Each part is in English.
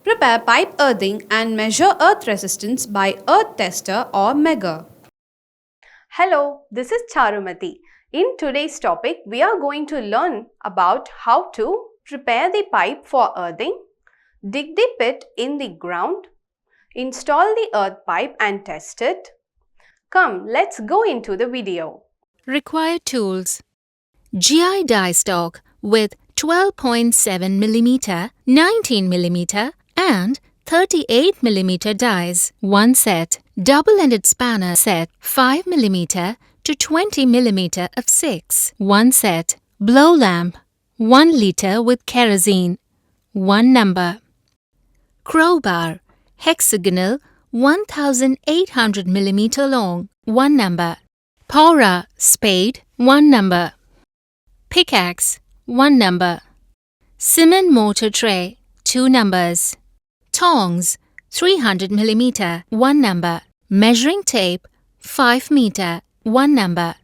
Prepare pipe earthing and measure earth resistance by earth tester or megger. Hello, this is Charumati. In today's topic, we are going to learn about how to prepare the pipe for earthing, dig the pit in the ground, install the earth pipe and test it. Come, let's go into the video. Required tools: GI die stock with 12.7 mm, 19 mm and 38 mm dies, 1 set. Double-ended spanner set 5 mm to 20 mm of 6, 1 set. Blow lamp 1 liter with kerosene, 1 number. Crowbar hexagonal 1800 mm long, 1 number. Paura spade 1 number. Pickaxe 1 number. Cement mortar tray 2 numbers. Tongs 300 mm 1 number. Measuring tape 5 meter 1 number.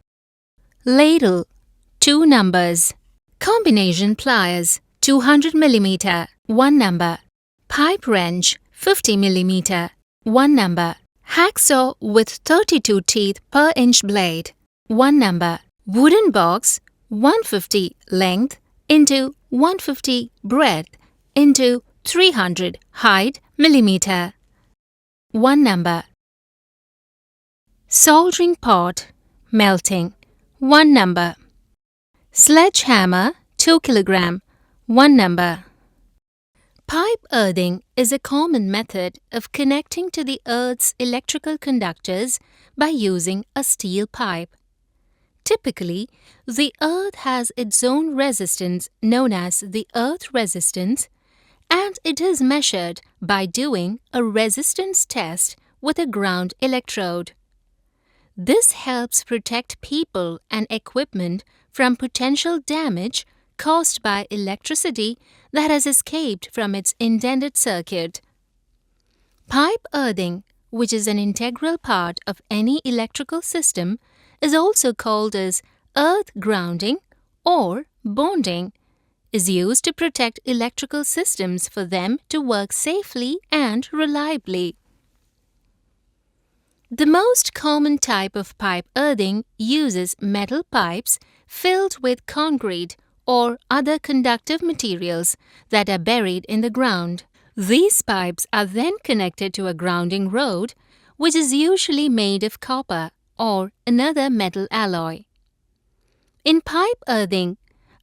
Ladle 2 numbers. Combination pliers 200 mm 1 number. Pipe wrench 50 mm 1 number. Hacksaw with 32 teeth per inch blade 1 number. Wooden box 150 length into 150 breadth into 300 height millimeter, 1 number. Soldering pot melting 1 number. Sledgehammer 2 kg 1 number. Pipe earthing is a common method of connecting to the earth's electrical conductors by using a steel pipe. Typically, the earth has its own resistance known as the earth resistance, and it is measured by doing a resistance test with a ground electrode. This helps protect people and equipment from potential damage caused by electricity that has escaped from its intended circuit. Pipe earthing, which is an integral part of any electrical system, is also called as earth grounding or bonding, is used to protect electrical systems for them to work safely and reliably. The most common type of pipe earthing uses metal pipes filled with concrete or other conductive materials that are buried in the ground. These pipes are then connected to a grounding rod, which is usually made of copper or another metal alloy. In pipe earthing,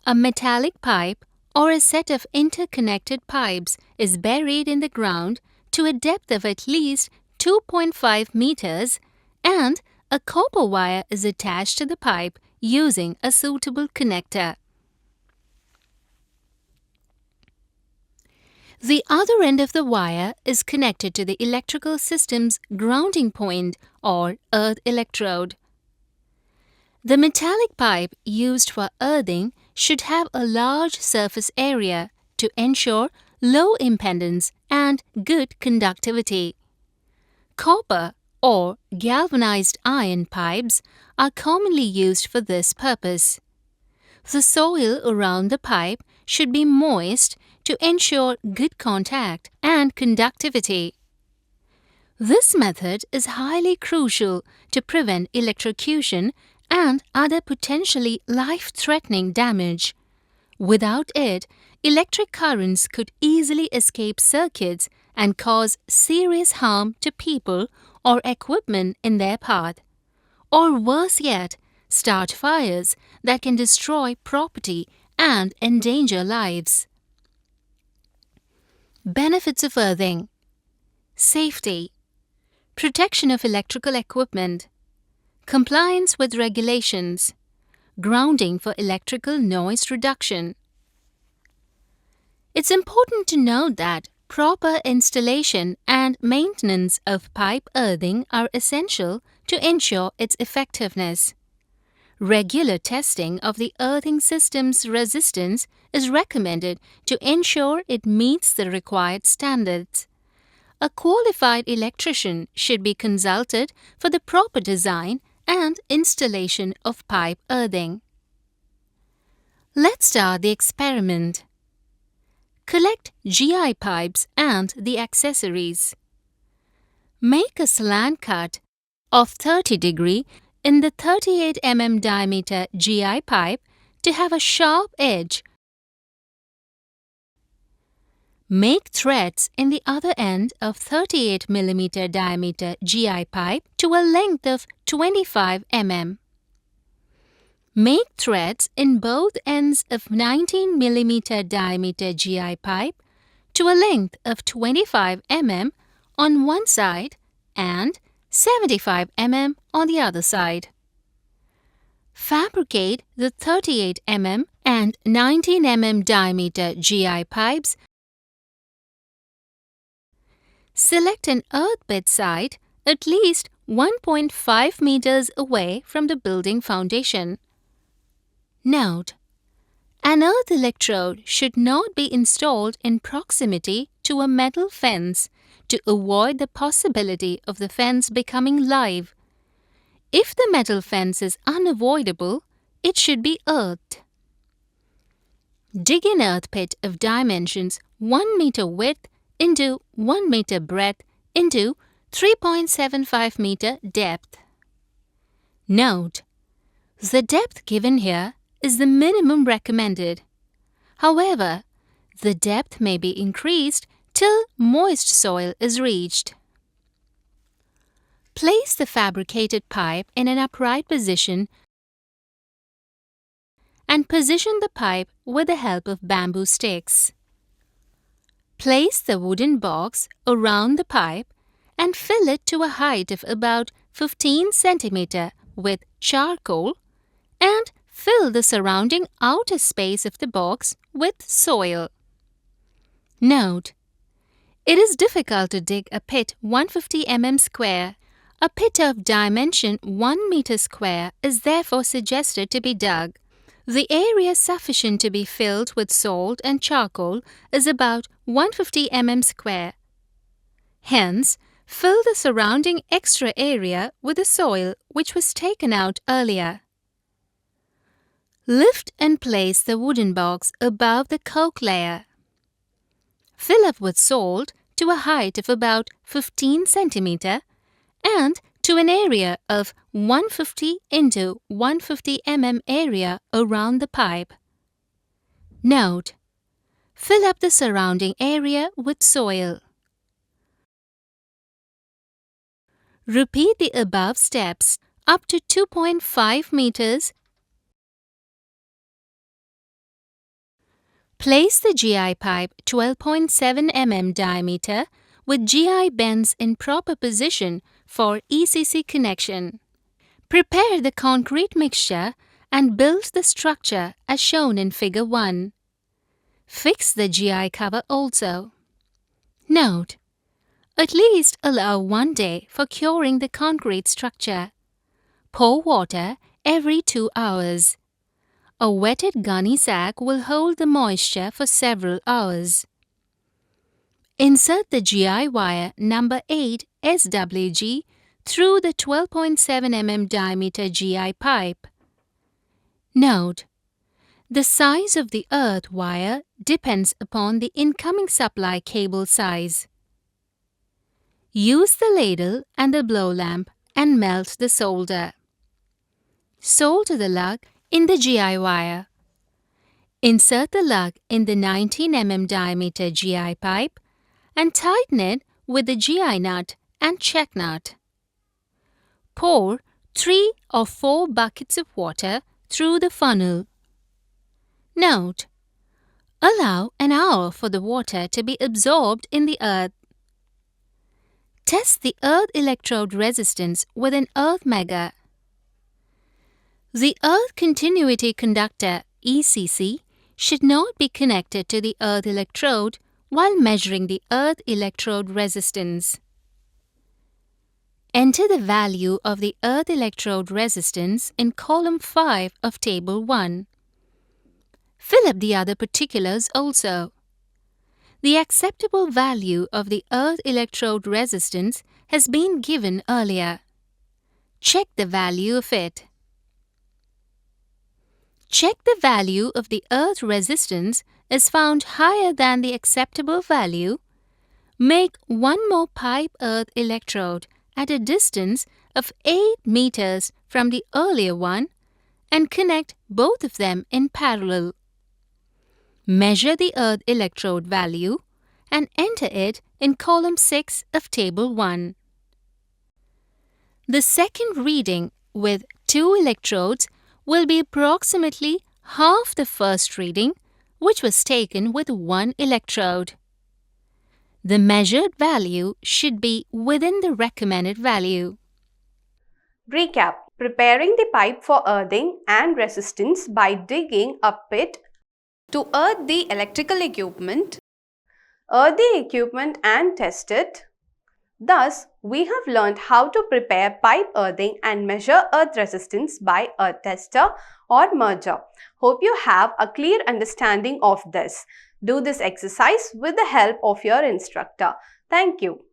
a metallic pipe or a set of interconnected pipes is buried in the ground to a depth of at least 2.5 meters, and a copper wire is attached to the pipe using a suitable connector. The other end of the wire is connected to the electrical system's grounding point or earth electrode. The metallic pipe used for earthing should have a large surface area to ensure low impedance and good conductivity. Copper or galvanized iron pipes are commonly used for this purpose. The soil around the pipe should be moist to ensure good contact and conductivity. This method is highly crucial to prevent electrocution and other potentially life-threatening damage. Without it, electric currents could easily escape circuits and cause serious harm to people or equipment in their path. Or worse yet, start fires that can destroy property and endanger lives. Benefits of earthing: safety, protection of electrical equipment, compliance with regulations, grounding for electrical noise reduction. It's important to note that proper installation and maintenance of pipe earthing are essential to ensure its effectiveness. Regular testing of the earthing system's resistance is recommended to ensure it meets the required standards. A qualified electrician should be consulted for the proper design and installation of pipe earthing. Let's start the experiment. Collect GI pipes and the accessories. Make a slant cut of 30 degree in the 38 mm diameter GI pipe to have a sharp edge. Make threads in the other end of 38 mm diameter GI pipe to a length of 25 mm. Make threads in both ends of 19 mm diameter GI pipe to a length of 25 mm on one side and 75 mm on the other side. Fabricate the 38 mm and 19 mm diameter GI pipes. Select an earth bed site at least 1.5 meters away from the building foundation. Note: an earth electrode should not be installed in proximity to a metal fence to avoid the possibility of the fence becoming live. If the metal fence is unavoidable, it should be earthed. Dig an earth pit of dimensions 1 meter width into 1 meter breadth into 3.75 meter depth. Note: the depth given here is the minimum recommended. However, the depth may be increased till moist soil is reached. Place the fabricated pipe in an upright position and position the pipe with the help of bamboo sticks. Place the wooden box around the pipe and fill it to a height of about 15 cm with charcoal and fill the surrounding outer space of the box with soil. Note: it is difficult to dig a pit 150 mm square. A pit of dimension 1 meter square is therefore suggested to be dug. The area sufficient to be filled with salt and charcoal is about 150 mm square. Hence, fill the surrounding extra area with the soil which was taken out earlier. Lift and place the wooden box above the coke layer. Fill up with salt to a height of about 15 cm and to an area of 150 into 150 mm area around the pipe. Note: fill up the surrounding area with soil. Repeat the above steps up to 2.5 meters. Place the GI pipe 12.7 mm diameter with GI bends in proper position for ECC connection. Prepare the concrete mixture and build the structure as shown in Figure 1. Fix the GI cover also. Note: at least allow 1 day for curing the concrete structure. Pour water every 2 hours. A wetted gunny sack will hold the moisture for several hours. Insert the GI wire number 8 SWG through the 12.7 mm diameter GI pipe. Note: the size of the earth wire depends upon the incoming supply cable size. Use the ladle and the blow lamp and melt the solder. Solder the lug in the GI wire. Insert the lug in the 19 mm diameter GI pipe and tighten it with the GI nut and check nut. Pour 3 or 4 buckets of water through the funnel. Note: allow an hour for the water to be absorbed in the earth. Test the earth electrode resistance with an earth-megger. The earth continuity conductor ECC should not be connected to the earth electrode while measuring the earth electrode resistance. Enter the value of the earth electrode resistance in column 5 of table 1. Fill up the other particulars also. The acceptable value of the earth electrode resistance has been given earlier. Check the value of it. Check the value of the earth resistance is found higher than the acceptable value, make one more pipe earth electrode at a distance of 8 meters from the earlier one and connect both of them in parallel. Measure the earth electrode value and enter it in column 6 of table 1. The second reading with 2 electrodes will be approximately half the first reading, which was taken with 1 electrode. The measured value should be within the recommended value. Recap. Preparing the pipe for earthing and resistance by digging a pit To earth the electrical equipment, earth the equipment and test it. Thus, we have learned how to prepare pipe earthing and measure earth resistance by earth tester or merger. Hope you have a clear understanding of this. Do this exercise with the help of your instructor. Thank you.